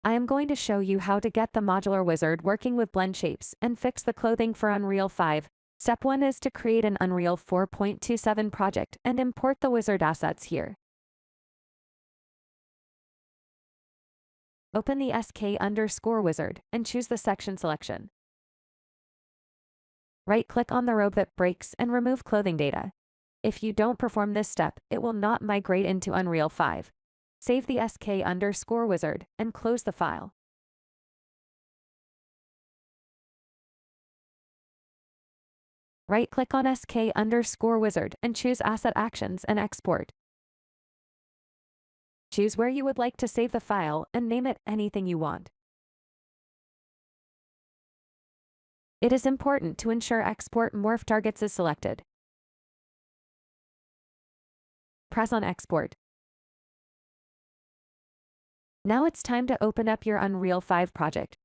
I am going to show you how to get the modular wizard working with blend shapes and fix the clothing for Unreal 5. Step 1 is to create an Unreal 4.27 project and import the wizard assets here. Open the SK_wizard and choose the section selection. Right-click on the robe that breaks and remove clothing data. If you don't perform this step, it will not migrate into Unreal 5. Save the SK_wizard and close the file. Right-click on SK_wizard and choose Asset Actions and Export. Choose where you would like to save the file and name it anything you want. It is important to ensure Export Morph Targets is selected. Press on Export. Now it's time to open up your Unreal 5 project.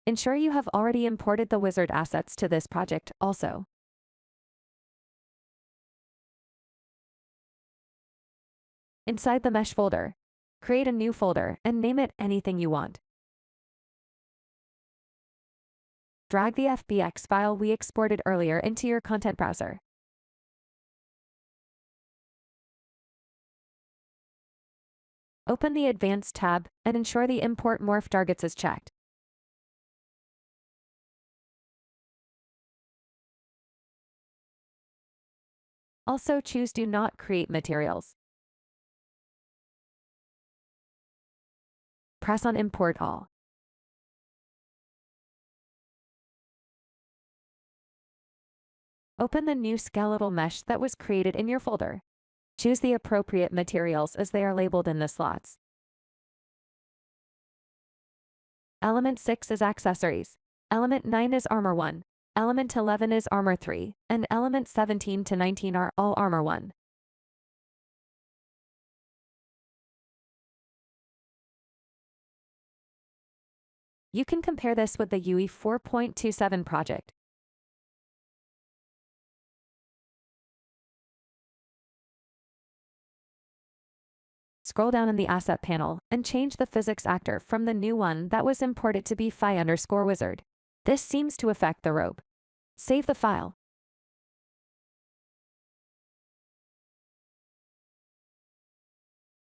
Ensure you have already imported the wizard assets to this project also. Inside the Mesh folder, create a new folder and name it anything you want. Drag the FBX file we exported earlier into your content browser. Open the Advanced tab and ensure the Import Morph Targets is checked. Also choose Do Not Create Materials. Press on Import All. Open the new skeletal mesh that was created in your folder. Choose the appropriate materials as they are labeled in the slots. Element 6 is Accessories. Element 9 is Armor 1. Element 11 is Armor 3, and Element 17 to 19 are all Armor 1. You can compare this with the UE 4.27 project. Scroll down in the Asset panel and change the physics actor from the new one that was imported to be phi_wizard. This seems to affect the robe. Save the file.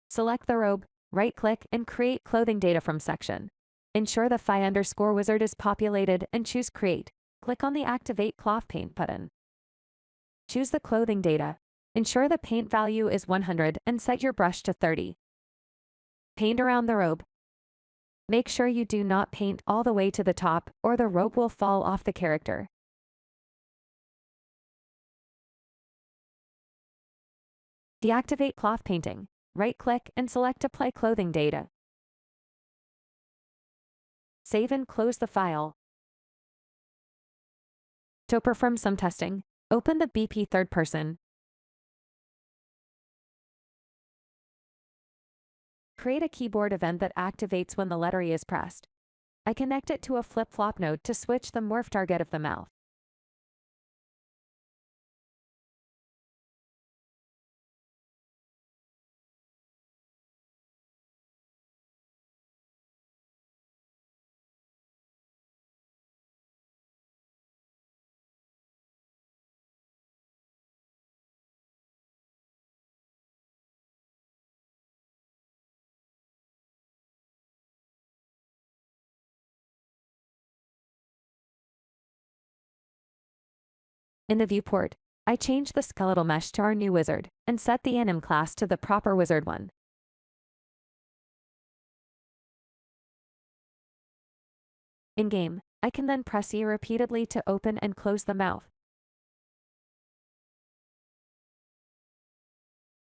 Select the robe, right-click and create clothing data from section. Ensure the phi_wizard is populated and choose Create. Click on the Activate Cloth Paint button. Choose the clothing data. Ensure the paint value is 100 and set your brush to 30. Paint around the robe. Make sure you do not paint all the way to the top or the robe will fall off the character. Deactivate cloth painting. Right-click and select Apply Clothing Data. Save and close the file. To perform some testing, open the BP third person. Create a keyboard event that activates when the letter E is pressed. I connect it to a flip-flop node to switch the morph target of the mouth. In the viewport, I change the skeletal mesh to our new wizard and set the anim class to the proper wizard one. In-game, I can then press E repeatedly to open and close the mouth.